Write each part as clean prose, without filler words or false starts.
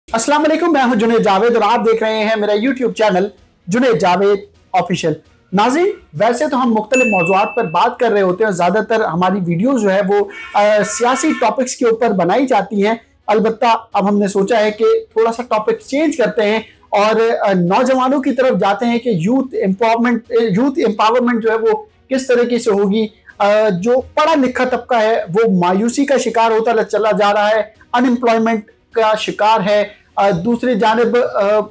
अस्सलाम वालेकुम, मैं हूं जुनेद जावेद और आप देख रहे हैं मेरा YouTube channel Junaid Javed official. नाज़रीन, वैसे तो हम मुख्तलिफ मौज़ूआत पर बात कर रहे होते हैं, ज़्यादातर हमारी वीडियोज़ जो है वो सियासी टॉपिक्स के ऊपर बनाई जाती हैं। अलबत्ता अब हमने सोचा है कि थोड़ा सा टॉपिक चेंज करते हैं और नौजवानों की तरफ जाते हैं कि यूथ एम्पावरमेंट जो है वो किस तरीके से होगी। जो पढ़ा लिखा तबका है वो मायूसी का शिकार होता चला जा रहा है, अनएम्प्लॉयमेंट का शिकार है। दूसरी जानिब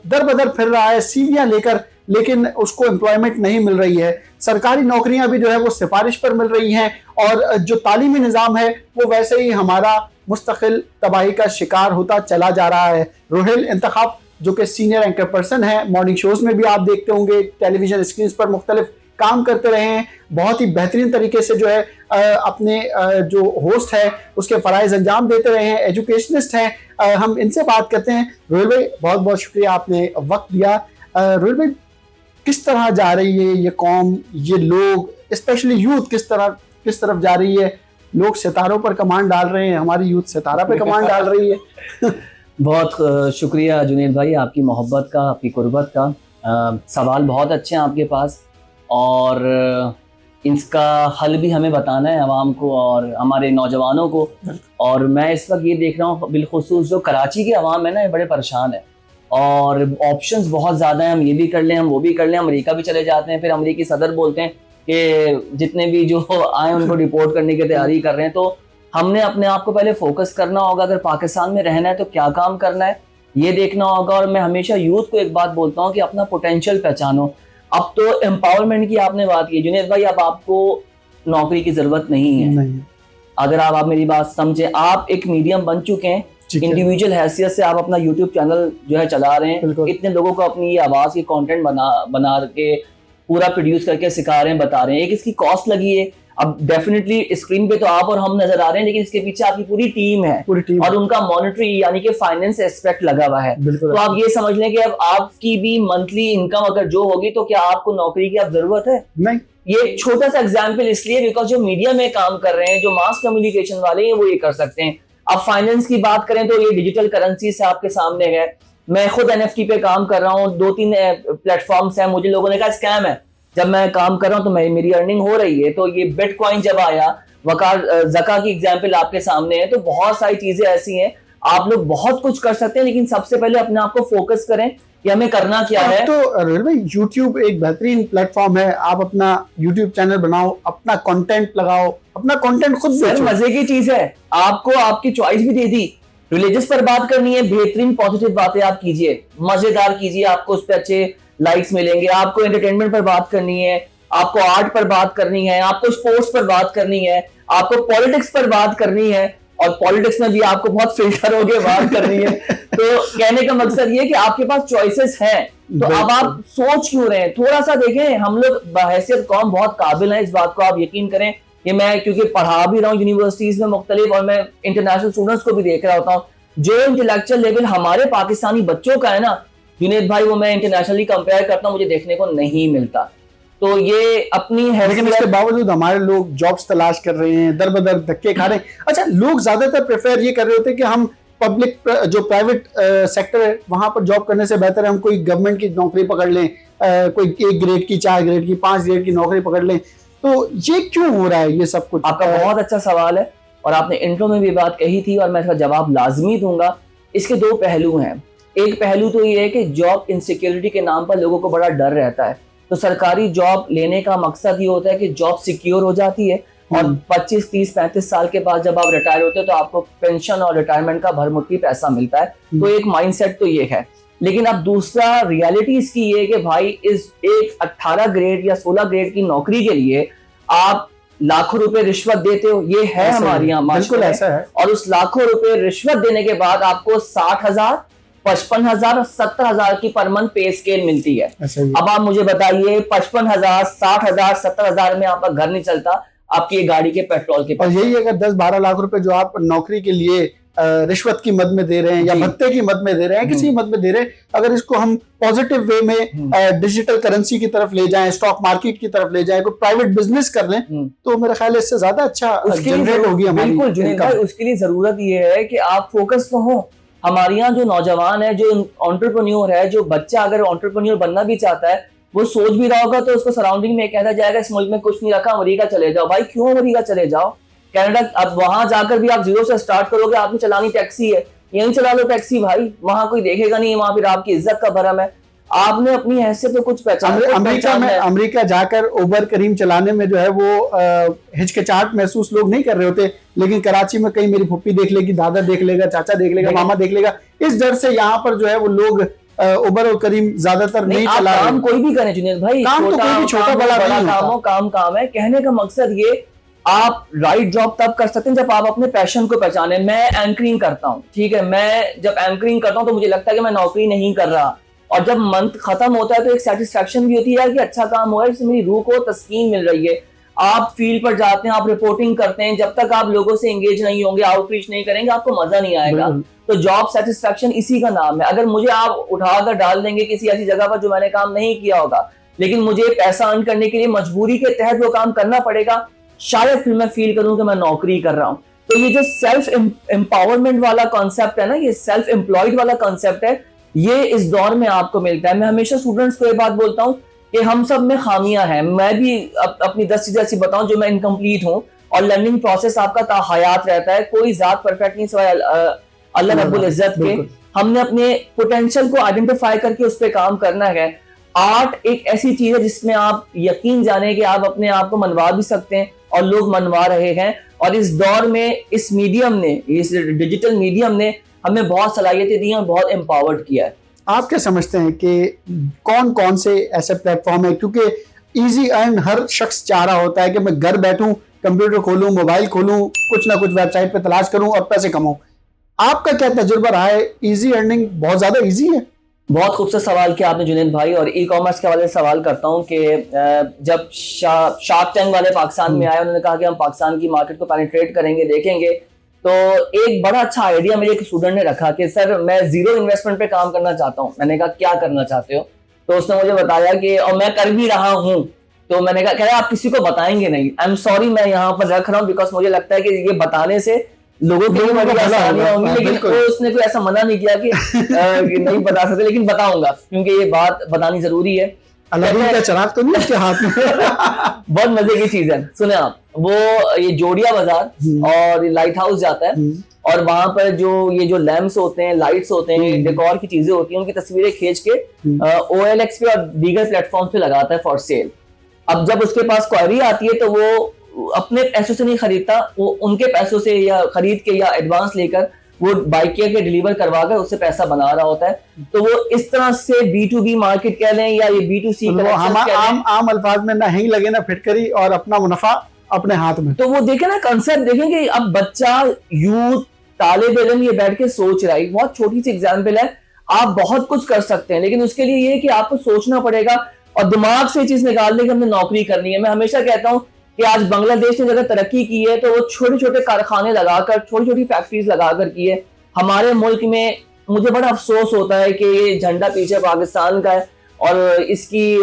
दर बदर फिर रहा है सीवियां लेकर, लेकिन उसको एम्प्लॉयमेंट नहीं मिल रही है। सरकारी नौकरियां भी जो है वो सिफारिश पर मिल रही हैं और जो तालीमी निज़ाम है वो वैसे ही हमारा मुस्तकिल तबाही का शिकार होता चला जा रहा है। रोहेल इंतखाब जो कि सीनियर एंकर पर्सन है, मॉर्निंग शोज में भी आप देखते होंगे, टेलीविजन स्क्रीन पर मुख्तलिफ काम करते रहे हैं, बहुत ही बेहतरीन तरीके से जो है अपने जो होस्ट है उसके फ़राइज़ अंजाम देते रहे हैं, एजुकेशनिस्ट हैं। हम इनसे बात करते हैं। रोहिल भाई, बहुत बहुत शुक्रिया, आपने वक्त दिया। रोहिल भाई, किस तरह जा रही है ये कौम, ये लोग, स्पेशली यूथ किस तरफ जा रही है? लोग सितारों पर कमान डाल रहे हैं, हमारी यूथ सितारा पे कमान डाल रही है। बहुत शुक्रिया जुनेद भाई, आपकी मोहब्बत का, आपकी कुर्बत का। सवाल बहुत अच्छे हैं आपके पास और इसका हल भी हमें बताना है आवाम को और हमारे नौजवानों को। और मैं इस वक्त ये देख रहा हूँ बिलखुसूस जो कराची के अवाम है ना, ये बड़े परेशान है और ऑप्शंस बहुत ज़्यादा हैं। हम ये भी कर लें, हम वो भी कर लें, अमेरिका भी चले जाते हैं, फिर अमेरिकी सदर बोलते हैं कि जितने भी जो आए उनको रिपोर्ट करने की तैयारी कर रहे हैं। तो हमने अपने आप को पहले फोकस करना होगा, अगर पाकिस्तान में रहना है तो क्या काम करना है ये देखना होगा। और मैं हमेशा यूथ को एक बात बोलता हूँ कि अपना पोटेंशियल पहचानो। अब तो एम्पावरमेंट की आपने बात की जुनेद भाई, अब आपको नौकरी की जरूरत नहीं है। अगर आप मेरी बात समझे, आप एक मीडियम बन चुके हैं, इंडिविजुअल हैसियत से आप अपना यूट्यूब चैनल जो है चला रहे हैं, इतने लोगों को अपनी ये आवाज की कंटेंट बना के पूरा प्रोड्यूस करके सिखा रहे हैं, बता रहे हैं। एक इसकी कॉस्ट लगी है। अब डेफिनेटली स्क्रीन पे तो आप और हम नजर आ रहे हैं, लेकिन इसके पीछे आपकी पूरी टीम है और उनका मॉनिटरी यानी कि फाइनेंस एस्पेक्ट लगा हुआ है। तो आप ये समझ लें कि अब आपकी भी मंथली इनकम अगर जो होगी तो क्या आपको नौकरी की अब जरूरत है? नहीं। ये छोटा सा एग्जाम्पल इसलिए बिकॉज जो मीडिया में काम कर रहे हैं, जो मास कम्युनिकेशन वाले हैं, वो ये कर सकते हैं। अब फाइनेंस की बात करें तो ये डिजिटल करेंसी से आपके सामने है। मैं खुद एनएफटी पे काम कर रहा हूँ, 2-3 प्लेटफॉर्म्स हैं। मुझे लोगों ने कहा स्कैम है, जब मैं काम कर रहा हूँ तो मेरी अर्निंग हो रही है। तो ये बिटकॉइन जब आया, वकार जका की एग्जाम्पल आपके सामने है। तो बहुत सारी चीजें ऐसी हैं, आप लोग बहुत कुछ कर सकते हैं, लेकिन सबसे पहले अपने आप को फोकस करें कि हमें करना क्या है। तो यूट्यूब एक बेहतरीन प्लेटफॉर्म है। आप अपना यूट्यूब चैनल बनाओ, अपना कंटेंट लगाओ, अपना कंटेंट खुद बेचो। मजे की चीज है, आपको आपकी चॉइस भी दे दी। रिलीजियस पर बात करनी है, बेहतरीन पॉजिटिव बातें आप कीजिए, मजेदार कीजिए, आपको उस पर अच्छे लाइक्स मिलेंगे। आपको एंटरटेनमेंट पर बात करनी है, आपको आर्ट पर बात करनी है, आपको स्पोर्ट्स पर बात करनी है, आपको पॉलिटिक्स पर बात करनी है, और पॉलिटिक्स में भी आपको बहुत फिल्टर होकर बात करनी है। तो कहने का मकसद ये कि आपके पास चॉइसेस हैं। तो अब आप सोच क्यों रहे हैं? थोड़ा सा देखें, हम लोग बहैसियत कौम बहुत काबिल हैं, इस बात को आप यकीन करें। कि मैं क्योंकि पढ़ा भी रहा हूँ यूनिवर्सिटीज में मुख्तलिफ, और मैं इंटरनेशनल स्टूडेंट्स को भी देख रहा होता हूँ, जो इंटेलेक्चुअल लेवल हमारे पाकिस्तानी बच्चों का है ना जुनेद भाई, वो मैं इंटरनेशनली कंपेयर करता हूँ, मुझे देखने को नहीं मिलता। तो ये अपनी है, लेकिन इसके बावजूद हमारे लोग जॉब्स तलाश कर रहे हैं, दर बदर धक्के खा रहे हैं। अच्छा, लोग ज्यादातर प्रेफर ये कर रहे होते हैं कि हम पब्लिक जो प्राइवेट सेक्टर है वहां पर जॉब करने से बेहतर है हम कोई गवर्नमेंट की नौकरी पकड़ लें, कोई 1 ग्रेड की, 4 ग्रेड की, 5 ग्रेड की नौकरी पकड़ लें। तो ये क्यों हो रहा है ये सब कुछ? आपका बहुत अच्छा सवाल है और आपने इंट्रो में भी बात कही थी और मैं इसका जवाब लाजमी दूंगा। इसके 2 पहलू हैं। एक पहलू तो ये है कि जॉब इनसिक्योरिटी के नाम पर लोगों को बड़ा डर रहता है। तो सरकारी जॉब लेने का मकसद ये होता है कि जॉब सिक्योर हो जाती है और 25, 30, 35 साल के बाद जब आप रिटायर होते हैं तो आपको पेंशन और रिटायरमेंट का भरमुट्ठी पैसा मिलता है। तो एक माइंडसेट तो ये है। लेकिन अब दूसरा रियलिटी इसकी ये है कि भाई इस एक 18 ग्रेड या 16 ग्रेड की नौकरी के लिए आप लाखों रुपए रिश्वत देते हो। ये है हमारे यहाँ, बिल्कुल ऐसा है। और उस लाखों रुपए रिश्वत देने के बाद आपको 60,000, 55,000 और 70,000 की पर मंथ पे स्केल मिलती है। अब आप मुझे बताइए, 55,000, 60,000, 70,000 में आपका घर नहीं चलता, आपकी गाड़ी के पेट्रोल के। और यही अगर 10-12 लाख रुपए जो आप नौकरी के लिए रिश्वत की मद में दे रहे हैं या भत्ते की मद में दे रहे हैं, किसी मद में दे रहे हैं, अगर इसको हम पॉजिटिव वे में डिजिटल करेंसी की तरफ ले जाएं, स्टॉक मार्केट की तरफ ले जाएं, कोई प्राइवेट बिजनेस कर लें, तो मेरा ख्याल है इससे ज्यादा अच्छा जनरेट होगी हमारी। बिल्कुल जुनेद भाई, उसके लिए जरूरत ये है कि आप फोकस तो हो। हमारे यहाँ जो नौजवान है, जो एंटरप्रेन्योर है, जो बच्चा अगर एंटरप्रेन्योर बनना भी चाहता है, वो सोच भी रहा होगा तो उसको सराउंडिंग में कहता जाएगा इस मुल्क में कुछ नहीं रखा, अमेरिका चले जाओ। भाई क्यों अमेरिका चले जाओ? कनाडा, अब वहां जाकर भी आप जीरो से स्टार्ट करोगे, आपने चलानी टैक्सी है, यहीं चला लो टैक्सी भाई, वहां कोई देखेगा नहीं, वहां फिर आपकी इज्जत का भरम है। आपने अपनी हैसियत तो कुछ अमेरिका जाकर उबर करीम चलाने में जो है वो हिचकिचाहट महसूस लोग नहीं कर रहे होते, लेकिन कराची में कहीं मेरी फुप्पी देख लेगी, दादा देख लेगा, चाचा देख लेगा, मामा देख लेगा, इस डर से यहाँ पर जो है वो लोग उबर और करीम ज्यादातर नहीं चला रहे। काम कोई भी करे जुनेद भाई, काम तो कोई भी छोटा बड़ा काम हो, काम है। कहने का मकसद ये, आप राइट जॉब तब कर सकते हैं जब आप अपने पैशन को पहचाने। मैं एंकरिंग करता हूँ, ठीक है, मैं जब एंकरिंग करता हूँ तो मुझे लगता है कि मैं नौकरी नहीं कर रहा, और जब मंथ खत्म होता है तो एक सेटिस्फैक्शन भी होती है कि अच्छा काम हुआ है, इससे मेरी रूह को तस्कीन मिल रही है। आप फील्ड पर जाते हैं, आप रिपोर्टिंग करते हैं, जब तक आप लोगों से एंगेज नहीं होंगे, आउटरीच नहीं करेंगे, आपको मजा नहीं आएगा। तो जॉब सेटिस्फैक्शन इसी का नाम है। अगर मुझे आप उठाकर डाल देंगे किसी ऐसी जगह पर जो मैंने काम नहीं किया होगा, लेकिन मुझे पैसा अर्न करने के लिए मजबूरी के तहत वो काम करना पड़ेगा, शायद फिर मैं फील करूं कि मैं नौकरी कर रहा हूं। तो ये जो सेल्फ एम्पावरमेंट वाला कॉन्सेप्ट है ना, ये सेल्फ एम्प्लॉयड वाला कॉन्सेप्ट है, ये इस दौर में आपको मिलता है। मैं हमेशा स्टूडेंट्स को ये बात बोलता हूं कि हम सब में खामियां हैं। मैं भी अपनी 10 चीजें ऐसी बताऊं जो मैं इनकम्प्लीट हूं, और लर्निंग प्रोसेस आपका ताहयात रहता है। कोई जात परफेक्ट नहीं सिवाय अल्लाह रब्बुल इज्जत के। हमने अपने पोटेंशियल को आइडेंटिफाई करके उस पर काम करना है। आर्ट एक ऐसी चीज है जिसमें आप यकीन जाने कि आप अपने आप को मनवा भी सकते हैं, और लोग मनवा रहे हैं। और इस दौर में इस मीडियम ने, इस डिजिटल मीडियम ने हमें बहुत सलाहियतें दी हैं और बहुत एम्पावर्ड किया है। आप क्या समझते हैं कि कौन कौन से ऐसे प्लेटफॉर्म है, क्योंकि इजी अर्न हर शख्स चाह रहा होता है कि मैं घर बैठूं, कंप्यूटर खोलूं, मोबाइल खोलूं, कुछ ना कुछ वेबसाइट पे तलाश करूं और पैसे कमाऊं। आपका क्या तजुर्बा रहा है? इजी अर्निंग बहुत ज्यादा इजी है? बहुत खूबसूरत सवाल किया आपने जुनेद भाई। और ई कॉमर्स के हवाले से सवाल करता हूँ कि जब शार्क टैंक वाले पाकिस्तान में आए, उन्होंने कहा कि हम पाकिस्तान की मार्केट को पेनिट्रेट करेंगे, देखेंगे, तो एक बड़ा अच्छा आइडिया मेरे एक स्टूडेंट ने रखा कि सर मैं जीरो इन्वेस्टमेंट पे काम करना चाहता हूँ। मैंने कहा क्या करना चाहते हो? तो उसने मुझे बताया कि, और मैं कर भी रहा हूँ। तो मैंने कहा, कह रहा आप किसी को बताएंगे नहीं। आई एम सॉरी, मैं यहाँ पर रख रहा हूँ बिकॉज मुझे लगता है कि ये बताने से लोगों के लिए बड़ी आसानियां होंगी, लेकिन वो उसने कोई ऐसा मना नहीं किया कि नहीं बता सकते, लेकिन बताऊंगा क्योंकि ये बात बतानी जरूरी है। अलादीन का चिराग तो नहीं उसके हाथ में? बहुत मजे की चीज है, सुने आप। वो ये जोड़िया बाजार और लाइट हाउस जाता है, और वहां पर जो ये जो लैंप्स होते हैं, लाइट्स होते हैं, डेकोर की चीजें होती हैं, उनकी तस्वीरें खींच के OLX पे और दीगर प्लेटफॉर्म पे लगाता है फॉर सेल। अब जब उसके पास क्वेरी आती है तो वो अपने पैसों से नहीं खरीदता, वो उनके पैसों से या खरीद के या एडवांस लेकर वो बाइक के डिलीवर करवा कर उससे पैसा बना रहा होता है। तो वो इस तरह से B2B मार्केट कह लें या ये B2C आम अल्फाज में ना हिंग लगे ना फिटकरी, और अपना मुनाफा अपने हाथ में। तो वो देखे ना कंसेप्ट, देखें कि अब बच्चा, यूथ, तालिब इल्म ये बैठ के सोच रहा है। बहुत छोटी सी एग्जाम्पल है, आप बहुत कुछ कर सकते हैं, लेकिन उसके लिए ये कि आपको सोचना पड़ेगा और दिमाग से चीज निकालने की हमने नौकरी करनी है। मैं हमेशा कहता हूँ कि आज बांग्लादेश ने अगर तरक्की की है तो वो छोटे छोटे कारखाने लगाकर, छोटी छोटी फैक्ट्रीज लगाकर की है। हमारे मुल्क में मुझे बड़ा अफसोस होता है कि ये झंडा पीछे पाकिस्तान का है, और इसकी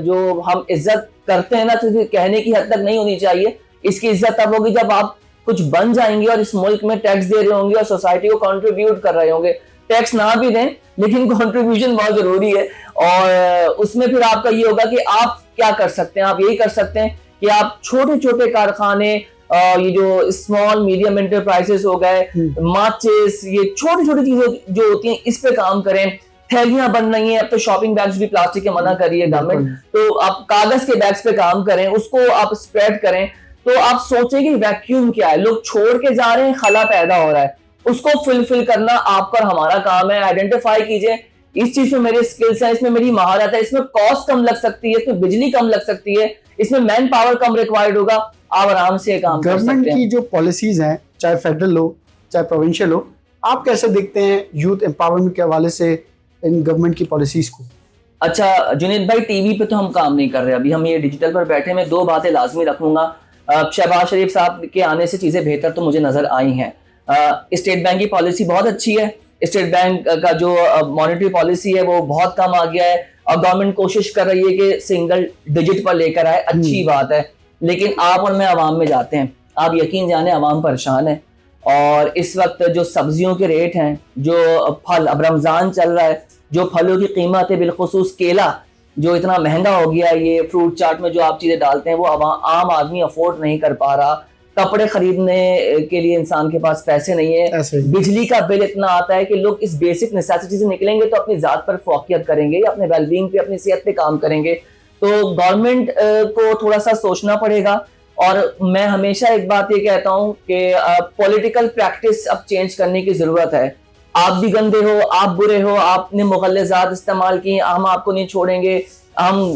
जो हम इज्जत करते हैं ना, तो कहने की हद तक नहीं होनी चाहिए। इसकी इज्जत तब होगी जब आप कुछ बन जाएंगे और इस मुल्क में टैक्स दे रहे होंगे और सोसाइटी को कंट्रीब्यूट कर रहे होंगे। टैक्स ना भी दें, लेकिन कंट्रीब्यूशन बहुत जरूरी है। और उसमें फिर आपका ये होगा कि आप क्या कर सकते हैं। आप यही कर सकते हैं कि आप छोटे छोटे कारखाने, ये जो स्मॉल मीडियम एंटरप्राइजेस हो गए, माचिस, ये छोटी छोटी चीजें जो होती हैं, इस पे काम करें। थैलियां बन रही हैं, अब तो शॉपिंग बैग्स भी प्लास्टिक के मना कर रही है गवर्नमेंट, तो आप कागज के बैग्स पे काम करें, उसको आप स्प्रेड करें। तो आप सोचें कि वैक्यूम क्या है, लोग छोड़ के जा रहे हैं, खला पैदा हो रहा है, उसको फुलफिल करना आपका और हमारा काम है। आइडेंटिफाई कीजिए इस चीज में मेरे स्किल्स हैं, इसमें मेरी महारत है, इसमें कॉस्ट कम लग सकती है, इसमें बिजली कम लग सकती है, इसमें मैन पावर कम रिक्वायर्ड होगा, आप आराम से काम कर सकते हैं। गवर्नमेंट की जो पॉलिसीज हैं, चाहे फेडरल हो चाहे प्रोविंशियल हो, आप कैसे देखते हैं यूथ एम्पावरमेंट के हवाले से इन गवर्नमेंट की पॉलिसीज को? अच्छा जुनेद भाई, टीवी पे तो हम काम नहीं कर रहे, अभी हम ये डिजिटल पर बैठे। मैं दो बातें लाजमी रखूंगा। शहबाज शरीफ साहब के आने से चीजें बेहतर तो मुझे नजर आई हैं। स्टेट बैंक की पॉलिसी बहुत अच्छी है। स्टेट बैंक का जो मॉनेटरी पॉलिसी है वो बहुत कम आ गया है, और गवर्नमेंट कोशिश कर रही है कि सिंगल डिजिट पर लेकर आए, अच्छी बात है। लेकिन आप और मैं आवाम में जाते हैं, आप यकीन जाने आवाम परेशान है। और इस वक्त जो सब्जियों के रेट हैं, जो फल, अब रमज़ान चल रहा है, जो फलों की कीमत है, बिलखुसूस केला जो इतना महंगा हो गया, ये फ्रूट चाट में जो आप चीज़ें डालते हैं वो आम आदमी अफोर्ड नहीं कर पा रहा। कपड़े खरीदने के लिए इंसान के पास पैसे नहीं है, बिजली का बिल इतना आता है कि लोग इस बेसिक नेसेसिटी से निकलेंगे तो अपनी ज़ात पर फोकियत करेंगे, अपने वेलबींग पे, अपनी सेहत पे काम करेंगे। तो गवर्नमेंट को थोड़ा सा सोचना पड़ेगा। और मैं हमेशा एक बात ये कहता हूँ कि पॉलिटिकल प्रैक्टिस अब चेंज करने की ज़रूरत है। आप भी गंदे हो, आप बुरे हो, आपने मुगल्लज़ात इस्तेमाल की, हम आपको नहीं छोड़ेंगे, हम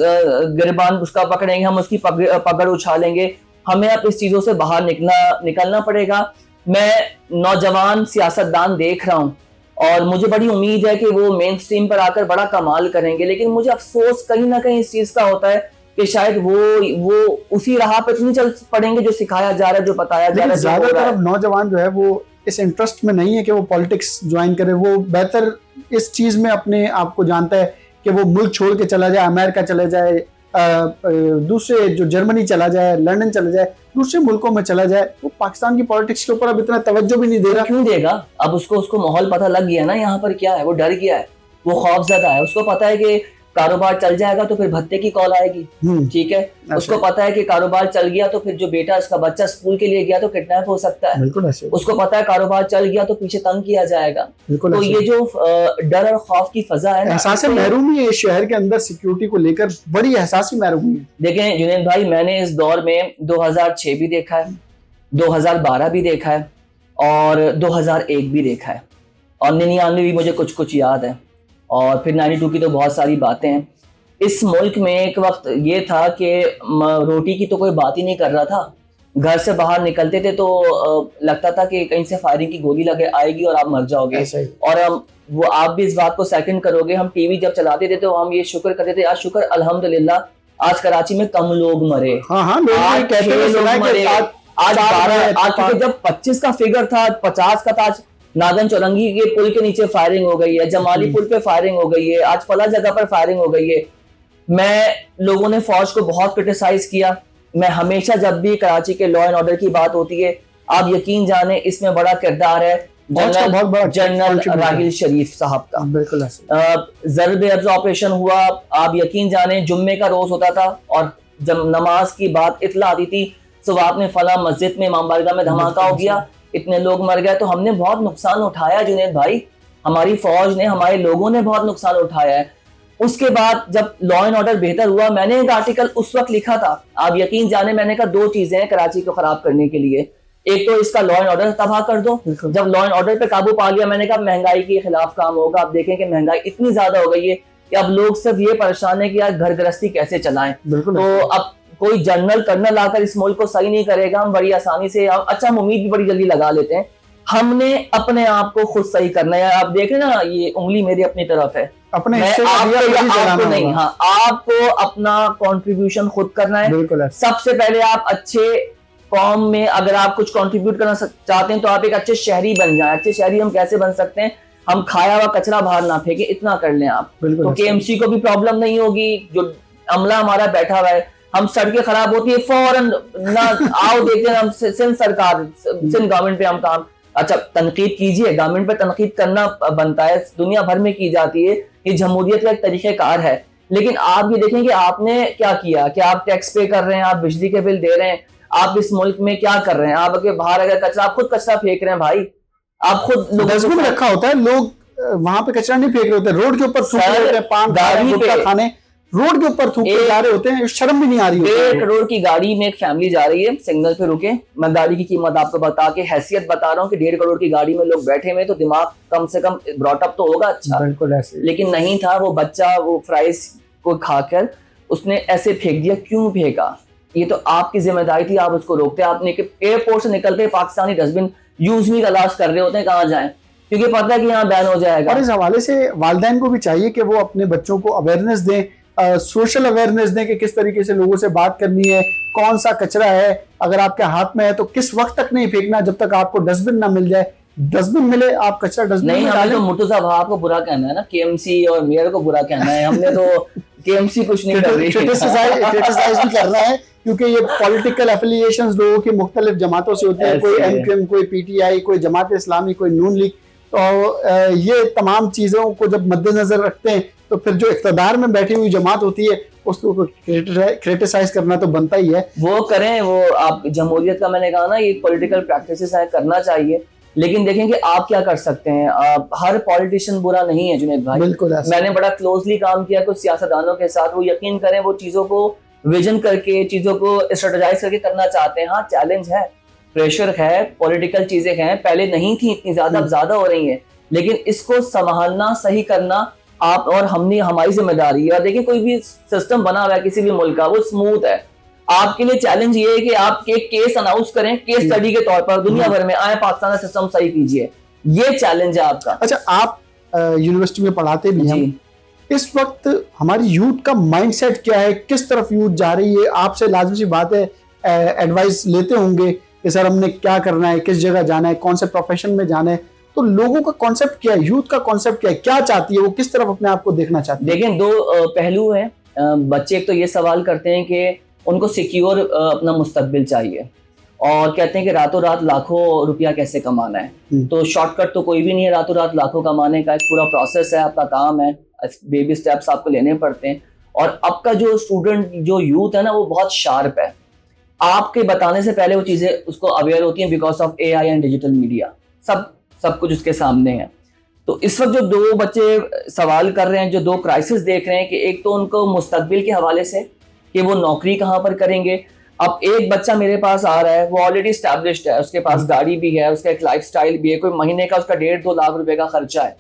गिरबान उसका पकड़ेंगे, हम उसकी पकड़ उछालेंगे। हमें अब इस चीज़ों से बाहर निकलना पड़ेगा। मैं नौजवान सियासतदान देख रहा हूँ और मुझे बड़ी उम्मीद है कि वो मेन स्ट्रीम पर आकर बड़ा कमाल करेंगे, लेकिन मुझे अफसोस कहीं ना कहीं इस चीज़ का होता है कि शायद वो उसी राह पे तो नहीं चल पड़ेंगे जो सिखाया जा रहा है, जो बताया जा रहा है। ज्यादातर अब नौजवान जो है वो इस इंटरेस्ट में नहीं है कि वो पॉलिटिक्स ज्वाइन करे, वो बेहतर इस चीज में अपने आप को जानता है कि वो मुल्क छोड़ के चला जाए, अमेरिका चला जाए, दूसरे जो जर्मनी चला जाए, लंदन चला जाए, दूसरे मुल्कों में चला जाए। वो पाकिस्तान की पॉलिटिक्स के ऊपर अब इतना तवज्जो भी नहीं दे रहा। क्यों देगा? अब उसको माहौल पता लग गया ना, यहाँ पर क्या है, वो डर गया है, वो खौफजदा है। उसको पता है कि कारोबार चल जाएगा तो फिर भत्ते की कॉल आएगी, ठीक है। उसको पता है कि कारोबार चल गया तो फिर जो बेटा उसका बच्चा स्कूल के लिए गया तो किडनैप हो सकता है। बिल्कुल ऐसे। उसको पता है कारोबार चल गया तो पीछे तंग किया जाएगा। तो ये जो डर और खौफ की फजा है, एहसास महरूमी है शहर के अंदर, सिक्योरिटी को लेकर बड़ी एहसासी महरूमी है। देखें जुनैद भाई, मैंने इस दौर में 2006 भी देखा है, 2012 भी देखा है और 2001 भी देखा है और 99 भी मुझे कुछ कुछ याद है और फिर 92 की तो बहुत सारी बातें हैं। इस मुल्क में एक वक्त ये था कि रोटी की तो कोई बात ही नहीं कर रहा था। घर से बाहर निकलते थे तो लगता था कि कहीं से फायरिंग की गोली लगे आएगी और आप मर जाओगे। और वो आप भी इस बात को सेकंड करोगे, हम टीवी जब चलाते थे तो हम ये शुक्र करते थे, आज शुक्र अल्हम्दुलिल्लाह आज कराची में कम लोग मरे। आज जब 25 का फिगर था, 50 का था, नागन चौरंगी के पुल के नीचे फायरिंग हो गई है, जमाली पुल पे फायरिंग हो गई है, आज फला जगह पर फायरिंग हो गई है। मैं लोगों ने फौज को बहुत क्रिटिसाइज किया। मैं हमेशा जब भी कराची के लॉ एंड ऑर्डर की बात होती है, आप यकीन जाने इसमें बड़ा किरदार है जनरल राहिल शरीफ साहब का। बिल्कुल। ज़रब अब्ज़ ऑपरेशन हुआ, आप यकीन जाने जुम्मे का रोज होता था और जब नमाज की बात इतला आती थी सुबह आपने फला मस्जिद में इमाम बारगाह में धमाका हो गया, इतने लोग मर गए। तो हमने बहुत नुकसान उठाया जुनैद भाई, हमारी फौज ने, हमारे लोगों ने बहुत नुकसान उठाया है। उसके बाद जब लॉ एंड ऑर्डर बेहतर हुआ, मैंने एक आर्टिकल उस वक्त लिखा था, आप यकीन जाने, मैंने कहा 2 चीजें हैं कराची को खराब करने के लिए, एक तो इसका लॉ एंड ऑर्डर तबाह कर दो। जब लॉ एंड ऑर्डर पे काबू पा लिया, मैंने कहा महंगाई के खिलाफ काम होगा। आप देखें कि महंगाई इतनी ज्यादा हो गई है कि अब लोग सिर्फ ये परेशान है कि यार घर गृहस्थी कैसे चलाएं। तो अब कोई जनरल कर्नल आकर इस मुल्क को सही नहीं करेगा, हम बड़ी आसानी से, अच्छा हम उम्मीद भी बड़ी जल्दी लगा लेते हैं। हमने अपने आप को खुद सही करना है। आप देख रहे ना, ये उंगली मेरी अपनी तरफ है, अपने आपको नहीं, हाँ आपको अपना कंट्रीब्यूशन खुद करना है। सबसे पहले आप अच्छे कौम में अगर आप कुछ कंट्रीब्यूट करना चाहते हैं तो आप एक अच्छे शहरी बन जाएं। अच्छे शहरी हम कैसे बन सकते हैं? हम खाया हुआ कचरा बाहर ना फेंके, इतना कर लें आप, तो केएमसी को भी प्रॉब्लम नहीं होगी। जो अमला हमारा बैठा हुआ है, हम सड़कें खराब होती है फौरन ना आओ देखते हैं, हम सिंध सरकार, सिंध गवर्नमेंट पे हम काम, अच्छा तनकीद कीजिए, गवर्नमेंट पे तनकीद करना बनता है, दुनिया भर में की जाती है, ये जमहूरियत का एक तरीक़ेकार है। लेकिन आप ये देखें कि आपने क्या किया, कि आप टैक्स पे कर रहे हैं, आप बिजली के बिल दे रहे हैं, आप इस मुल्क में क्या कर रहे हैं? आप अगर बाहर अगर कचरा, आप खुद कचरा फेंक रहे हैं भाई, आप खुद डस्टबिन रखा होता है, लोग वहां पे कचरा नहीं फेंक रहे होते, रोड के ऊपर थूक रहे होते हैं, पान गाड़ी पे खाने रोड के ऊपर थूक जा रहे होते हैं, शर्म भी नहीं आ रही। 1.5 करोड़ की गाड़ी में एक फैमिली जा रही है, सिग्नल पे रुके, मैं गाड़ी की कीमत आपको बता के हैसियत बता रहा हूँ कि 1.5 करोड़ की गाड़ी में लोग बैठे हुए, तो दिमाग कम से कम ब्रॉटअप तो होगा अच्छा। बिल्कुल ऐसे, लेकिन नहीं था। वो बच्चा वो फ्राइज को खाकर उसने ऐसे फेंक दिया। क्यों फेंका? ये तो आपकी जिम्मेदारी थी, आप उसको रोकते। आपने एयरपोर्ट से निकलते पाकिस्तानी डस्टबिन यूज नहीं तलाश कर रहे होते हैं कहाँ जाएं, क्योंकि पता है कि यहाँ बैन हो जाएगा। और इस हवाले से वालिदैन को भी चाहिए कि वो अपने बच्चों को अवेयरनेस दें, सोशल अवेयरनेस दें कि किस तरीके से लोगों से बात करनी है, कौन सा कचरा है अगर आपके हाथ में है तो किस वक्त तक नहीं फेंकना जब तक आपको डस्टबिन ना मिल जाए। डस्टबिन मिले, आप कचरा डस्टबिन नहीं, हमें तो मुर्तजा भाई को बुरा कहना है ना, केएमसी और मेयर को बुरा कहना है। हमने तो केएमसी कुछ नहीं कर रही। क्रिटिसाइज भी करना है क्योंकि ये पॉलिटिकल एफिलिएशंस लोगों की मुख्तलिफ जमातों से होती है, कोई एमक्यूएम, कोई पीटीआई, कोई जमात इस्लामी, कोई नून लीग। तो ये तमाम चीज़ों को जब मद्देनजर रखते हैं तो फिर जो इख्तदार में बैठी हुई जमात होती है उसको क्रिटिसाइज करना तो बनता ही है। वो करें, वो आप जमहूरियत का मैंने कहा ना, ये पॉलिटिकल प्रैक्टिसेस है, करना चाहिए, लेकिन देखें कि आप क्या कर सकते हैं। हर पॉलिटिशियन बुरा नहीं है जुनैद भाई। बिल्कुल, मैंने बड़ा क्लोजली काम किया कुछ सियासतदानों के साथ, वो यकीन करें वो चीजों को विजन करके, चीजों को स्ट्रेटेजाइज करके करना चाहते हैं। हाँ, चैलेंज है, प्रेशर है, पॉलिटिकल चीजें हैं, पहले नहीं थी इतनी ज्यादा, अब ज्यादा हो रही है, लेकिन इसको संभालना, सही करना आप और हमारी जिम्मेदारी है। और देखिए कोई भी सिस्टम बना हुआ है किसी भी मुल्क का, वो स्मूथ है। आपके लिए चैलेंज ये है कि आप एक केस अनाउंस करें, केस स्टडी के तौर पर दुनिया भर में आए, पाकिस्तान का सिस्टम सही कीजिए, ये चैलेंज है आपका। अच्छा, आप यूनिवर्सिटी में पढ़ाते भी हैं, इस वक्त हमारी यूथ का माइंडसेट क्या है, किस तरफ यूथ जा रही है? आपसे लाजमी सी बात है एडवाइस लेते होंगे कि सर हमने क्या करना है, किस जगह जाना है, कौन से प्रोफेशन में जाना है, तो लोगों का कॉन्सेप्ट क्या है, यूथ का कॉन्सेप्ट क्या है, क्या चाहती है वो, किस तरफ अपने आप को देखना चाहती है? देखिए, दो पहलू हैं। बच्चे एक तो ये सवाल करते हैं कि उनको सिक्योर अपना मुस्तकबिल चाहिए, और कहते हैं कि रातों रात लाखों रुपया कैसे कमाना है। तो शॉर्टकट तो कोई भी नहीं है रातों रात लाखों कमाने का, एक पूरा प्रोसेस है, आपका काम है, बेबी स्टेप्स आपको लेने पड़ते हैं। और अब का जो स्टूडेंट, जो यूथ है ना, वो बहुत शार्प है, आपके बताने से पहले वो चीजें उसको अवेयर होती हैं because of AI and digital media, सब कुछ उसके सामने है। तो इस वक्त जो दो बच्चे सवाल कर रहे हैं, जो दो क्राइसिस देख रहे हैं, कि एक तो उनको मुस्तकबिल के हवाले से कि वो नौकरी कहाँ पर करेंगे। अब एक बच्चा मेरे पास आ रहा है, वो ऑलरेडी एस्टैब्लिश्ड है, उसके पास गाड़ी भी है, उसका एक लाइफस्टाइल भी है, कोई महीने का उसका 1.5-2 लाख रुपए का खर्चा है,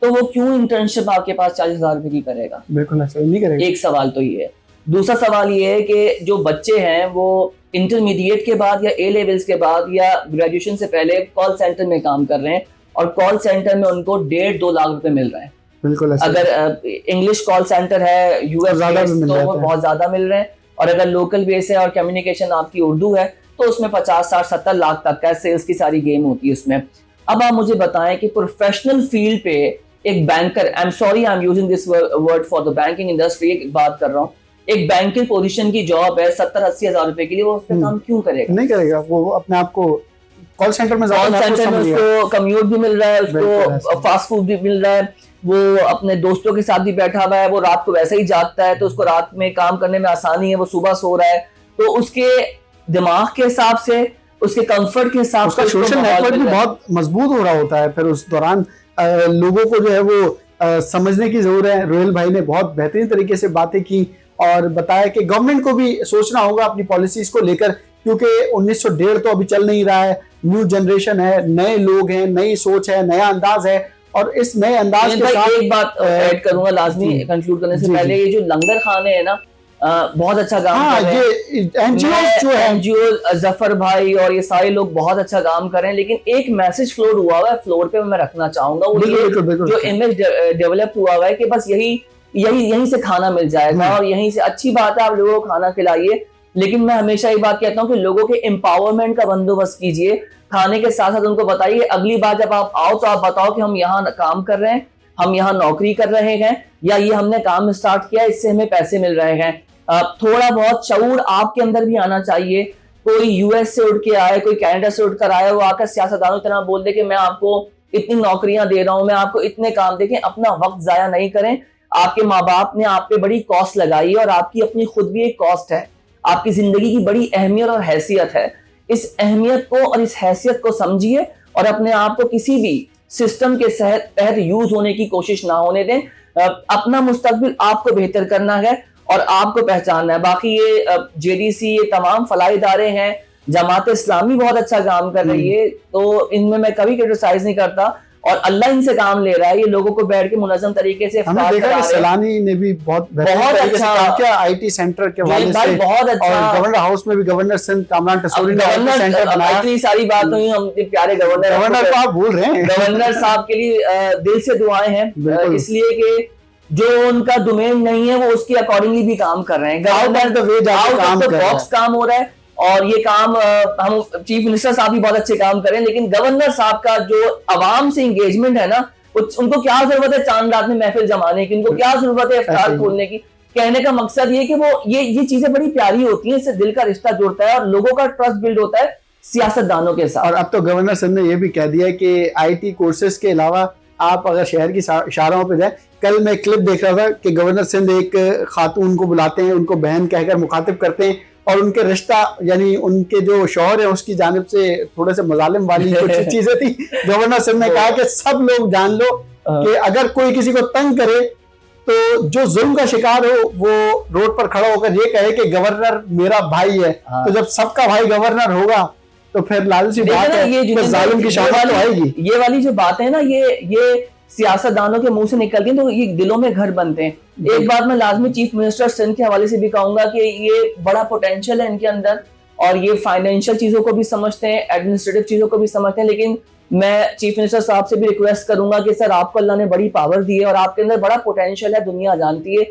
तो वो क्यों इंटर्नशिप आपके पास 40,000 रुपए की करेगा? बिल्कुल ऐसा नहीं करेगा। एक सवाल तो ये है। दूसरा सवाल ये है कि जो बच्चे हैं वो इंटरमीडिएट के बाद या ए लेवल्स के बाद या ग्रेजुएशन से पहले कॉल सेंटर में काम कर रहे हैं, और कॉल सेंटर में उनको 1.5-2 लाख रुपए मिल रहे हैं। बिल्कुल ऐसा। अगर इंग्लिश कॉल सेंटर है, यूएस तो वो बहुत ज्यादा मिल रहे हैं, और अगर लोकल बेस है और कम्युनिकेशन आपकी उर्दू है तो उसमें 50, 60, 70 लाख तक का सेल्स की सारी गेम होती है उसमें। अब आप मुझे बताएं कि प्रोफेशनल फील्ड पे एक banker, I am sorry I am using this word for the banking industry, एक बात कर रहा हूँ, एक बैंकिंग पोजीशन की जॉब है 70-80 हजार रुपए के लिए, वो उस पर काम क्यों करेगा? नहीं करेगा, वो अपने आप को कॉल सेंटर में उसको कम्यूट भी मिल रहा है, उसको फास्ट फूड भी मिल रहा है, वो अपने दोस्तों के साथ भी बैठा हुआ है, वो रात को वैसे ही जागता है तो उसको रात में काम करने में आसानी है, वो सुबह सो रहा है, तो उसके दिमाग के हिसाब से, उसके कंफर्ट के हिसाब से सोशल नेटवर्क भी बहुत मजबूत हो रहा होता है। फिर उस दौरान लोगों को जो है वो समझने की जरूरत है। रोहेल भाई ने बहुत बेहतरीन तरीके से बातें की और बताया कि गवर्नमेंट को भी सोचना होगा अपनी पॉलिसीज को लेकर, क्योंकि 1901 तो अभी चल नहीं रहा है, न्यू जनरेशन है, नए लोग हैं, नई सोच है, नया अंदाज है, और इस नए अंदाज के साथ एक बात ऐड करूंगा लाजमी कंक्लूड करने से पहले, ये जो लंगर खाने हैं ना, बहुत अच्छा काम कर रहे हैं, ये एनजीओ जो है, एनजीओ जफर भाई और ये सारे लोग बहुत अच्छा काम कर रहे हैं, लेकिन एक मैसेज फ्लोर हुआ हुआ है, फ्लोर पे मैं रखना चाहूंगा, वो जो इमेज डेवलप हुआ हुआ है कि बस यहीं से खाना मिल जाएगा, और यहीं से, अच्छी बात है आप लोगों को खाना खिलाइए, लेकिन मैं हमेशा ये बात कहता हूँ कि लोगों के एम्पावरमेंट का बंदोबस्त कीजिए, खाने के साथ साथ उनको बताइए अगली बार जब आप आओ तो आप बताओ कि हम यहाँ काम कर रहे हैं, हम यहाँ नौकरी कर रहे हैं, या ये हमने काम स्टार्ट किया, इससे हमें पैसे मिल रहे हैं। थोड़ा बहुत शऊर आपके अंदर भी आना चाहिए। कोई यूएस से उठ के आए, कोई कनाडा से उठ कर आए, वो आकर सियासतदानों की तरह बोल दे कि मैं आपको इतनी नौकरियां दे रहा हूं, मैं आपको इतने काम, देखें अपना वक्त जाया नहीं करें। आपके माँ बाप ने आप पे बड़ी कॉस्ट लगाई है, और आपकी अपनी खुद भी एक कॉस्ट है, आपकी जिंदगी की बड़ी अहमियत और हैसियत है। इस अहमियत को और इस हैसियत को समझिए, और अपने आप को किसी भी सिस्टम के तहत यूज होने की कोशिश ना होने दें। अपना मुस्तकबिल आपको बेहतर करना है और आपको पहचानना है। बाकी ये जेडीसी, ये तमाम फलाही इदारे हैं, जमात इस्लामी बहुत अच्छा काम कर रही है, तो इनमें मैं कभी क्रिटिसाइज नहीं करता, और अल्लाह इनसे काम ले रहा है। ये लोगों को बैठ के मुनज़्ज़म तरीके से हमने देखा कि सलानी ने भी बहुत अच्छा काम किया आईटी सेंटर के हवाले से, बहुत अच्छा, और गवर्नर हाउस में भी गवर्नर सिंध कामरान टसूरी ने आईटी सेंटर बनाया। इतनी सारी बात हुई, हम प्यारे गवर्नर को आप भूल रहे हैं। गवर्नर साहब के लिए दिल से दुआएं हैं, इसलिए कि जो उनका डोमेन नहीं है वो उसके अकॉर्डिंगली भी काम कर रहे हैं। गवर्नर बॉक्स काम हो रहा है, और ये काम हम चीफ मिनिस्टर साहब भी बहुत अच्छे काम करें, लेकिन गवर्नर साहब का जो अवाम से इंगेजमेंट है ना, उनको क्या जरूरत है चांद रात में महफिल जमाने की, उनको क्या जरूरत है इफ्तार खोलने की, कहने का मकसद ये कि वो ये चीजें बड़ी प्यारी होती हैं, इससे दिल का रिश्ता जुड़ता है और लोगों का ट्रस्ट बिल्ड होता है सियासतदानों के साथ। और अब तो गवर्नर सिंध ने यह भी कह दिया कि आईटी कोर्सेज के अलावा आप अगर शहर की शाहराहों पे जाए, कल मैं क्लिप देख रहा था कि गवर्नर सिंध एक खातून को बुलाते हैं, उनको बहन कहकर मुखातिब करते हैं और उनके रिश्ता यानी उनके जो शौहर है उसकी जानिब से थोड़े से मजालिम वाली कुछ चीजें थी। गवर्नर सिंध ने कहा कि सब लोग जान लो कि अगर कोई किसी को तंग करे तो जो जुल्म का शिकार हो वो रोड पर खड़ा होकर ये कहे कि गवर्नर मेरा भाई है। तो जब सबका भाई गवर्नर होगा तो फिर लाजिम सी बात है कि जालिम की शान तो आएगी। ये वाली जो बातें हैं ना, ये सियासतदानों के मुंह से निकलती हैं तो ये दिलों में घर बनते हैं। एक बात मैं लाजमी चीफ मिनिस्टर सिंध के हवाले से भी कहूंगा कि ये बड़ा पोटेंशियल है इनके अंदर और ये फाइनेंशियल चीजों को भी समझते हैं, एडमिनिस्ट्रेटिव चीजों को भी समझते हैं। लेकिन मैं चीफ मिनिस्टर साहब से भी रिक्वेस्ट करूंगा कि सर आपको अल्लाह ने बड़ी पावर दी है और आपके अंदर बड़ा पोटेंशियल है, दुनिया जानती है,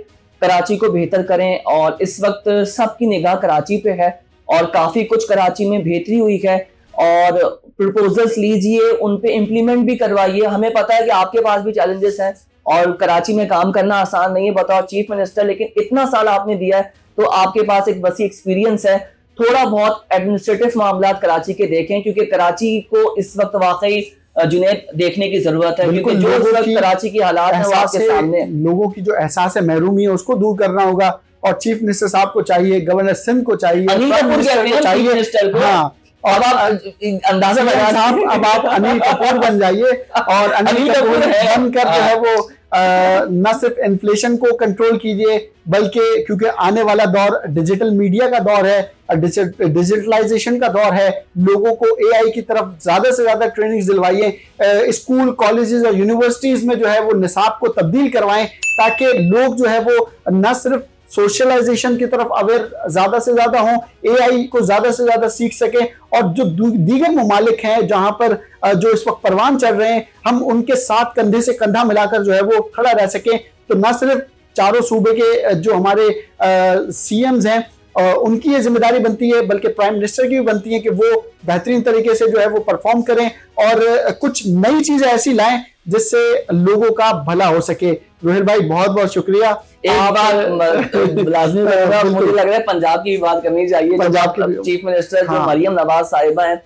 कराची को बेहतर करें। और इस वक्त सबकी निगाह कराची पे है और काफी कुछ कराची में बेहतरी हुई है और प्रपोजल्स लीजिए, उन पे इम्प्लीमेंट भी करवाइए। हमें पता है कि आपके पास भी चैलेंजेस हैं और कराची में काम करना आसान नहीं है बतौर चीफ मिनिस्टर, लेकिन इतना साल आपने दिया है तो आपके पास एक वसी एक्सपीरियंस है। थोड़ा बहुत एडमिनिस्ट्रेटिव मामला कराची के देखें क्योंकि कराची को इस वक्त वाकई जुनैद देखने की जरूरत है क्योंकि जो इस वक्त कराची की हालात है वो आपके सामने, लोगों की जो एहसास है महरूमी है उसको दूर करना होगा और चीफ मिनिस्टर साहब को चाहिए, गवर्नर सिंध को चाहिए, अनिल कपूर को चाहिए। हाँ, और अब अंदाजा लगा साहब अब आप अनिल कपूर बन जाइए और अनिल कपूर बनकर जो है वो न सिर्फ इन्फ्लेशन को कंट्रोल कीजिए बल्कि क्योंकि आने वाला दौर डिजिटल मीडिया का दौर है, डिजिटलाइजेशन का दौर है, लोगों को एआई की तरफ ज्यादा से ज्यादा ट्रेनिंग दिलवाइए। स्कूल कॉलेजेस और यूनिवर्सिटीज में जो है वो निसाब को तब्दील करवाएं ताकि लोग जो है वो न सिर्फ सोशलाइजेशन की तरफ अवेयर ज्यादा से ज्यादा हों, एआई को ज्यादा से ज्यादा सीख सकें और जो दीगर ममालिक हैं जहां पर जो इस वक्त परवान चल रहे हैं हम उनके साथ कंधे से कंधा मिलाकर जो है वो खड़ा रह सकें। तो न सिर्फ चारों सूबे के जो हमारे सीएम्स हैं उनकी ये जिम्मेदारी बनती है बल्कि प्राइम मिनिस्टर की भी बनती है कि वो बेहतरीन तरीके से जो है वो परफॉर्म करें और कुछ नई चीजें ऐसी लाएं जिससे लोगों का भला हो सके। रोहिल भाई बहुत बहुत शुक्रिया। एक बात लाजमी मुझे लग रहा है पंजाब की भी बात करनी चाहिए। पंजाब के चीफ मिनिस्टर जो मरियम नवाज साहिबा हैं,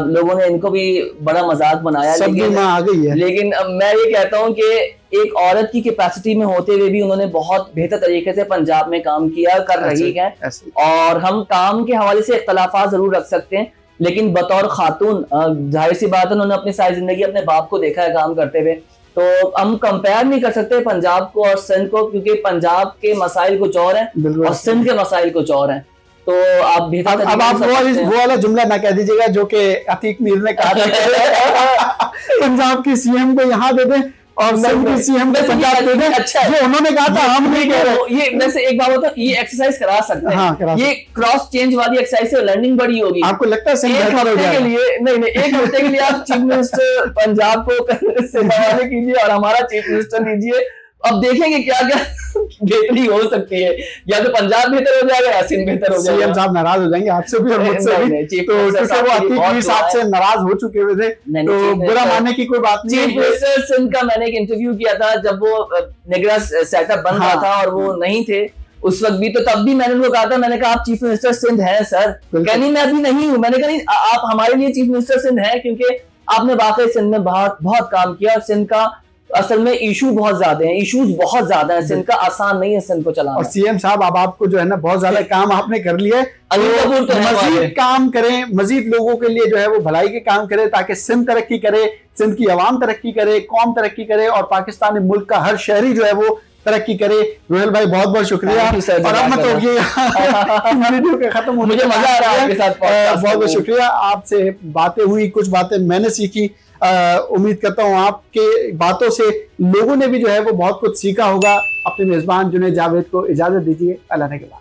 लोगों ने इनको भी बड़ा मजाक बनाया लेकिन मैं ये कहता हूँ कि एक औरत की कैपेसिटी में होते हुए भी उन्होंने बहुत बेहतर तरीके से पंजाब में काम किया, कर रही है। और हम काम के हवाले से इख्तलाफात जरूर रख सकते हैं लेकिन बतौर खातून जाहिर सी बात है उन्होंने अपनी सारी जिंदगी अपने बाप को देखा है काम करते हुए, तो हम कंपेयर नहीं कर सकते पंजाब को और सिंध को क्योंकि पंजाब के मसाइल कुछ और हैं और सिंध के मसाइल कुछ और हैं। तो आप अब आप वो वाला जुमला ना कह दीजिएगा जो कि अतीक मीर ने कहा था पंजाब की सीएम को यहाँ दे दें और सिंध की सीएम को पंजाब दे दें। अच्छा जो उन्होंने कहा था हम नहीं कह रहे। ये वैसे एक बात होता है ये एक्सरसाइज करा सकते हैं, ये क्रॉस चेंज वाली एक्सरसाइज से लर्निंग बड़ी होगी। आपको लगता है एक हफ्ते के लिए नहीं एक हफ्ते के लिए आप चीफ मिनिस्टर पंजाब को हवाले कीजिए और हमारा चीफ मिनिस्टर लीजिए, अब देखेंगे क्या क्या बेहतरी हो सकती है, या तो पंजाब बेहतर हो जाएगा या सिंध बेहतर हो जाएगा। सीएम साहब नाराज हो जाएंगे आपसे भी और मुझसे भी, तो क्योंकि वो अतीक मीर साहब से नाराज हो चुके हुए थे तो बुरा मानने की कोई बात नहीं। चीफ मिनिस्टर सिंध का मैंने एक इंटरव्यू किया था जब वो निगरान सेटअप बन रहा था और वो नहीं थे उस वक्त भी, तो तब भी मैंने उनको कहा था, मैंने कहा आप चीफ मिनिस्टर सिंध हैं सर, कहनी मैं अभी नहीं हूँ। मैंने कहा आप हमारे लिए चीफ मिनिस्टर सिंध हैं क्योंकि आपने वाकई सिंध में बहुत काम किया और सिंध का असल में इशू बहुत ज्यादा हैं, इश्यूज बहुत ज्यादा हैं, सिंध का आसान नहीं है सिंध को चलाना। और सीएम साहब अब आपको जो है ना बहुत ज्यादा काम आपने कर लिया है, तो मजीद काम करें, मजीद लोगों के लिए जो है वो भलाई के काम करें ताकि सिंध तरक्की करे, सिंध की आवाम तरक्की करे, कौम तरक्की करे और पाकिस्तानी मुल्क का हर शहरी जो है वो तरक्की करे। रोहिल भाई बहुत बहुत शुक्रिया और अब मत होगी वीडियो के खत्म होने, मुझे मजा आ रहा है आपके साथ, बहुत बहुत शुक्रिया। आपसे बातें हुई, कुछ बातें मैंने सीखी, उम्मीद करता हूँ आपके बातों से लोगों ने भी जो है वो बहुत कुछ सीखा होगा। अपने मेजबान जुनैद जावेद को इजाजत दीजिए, अल्लाह ने के बाद।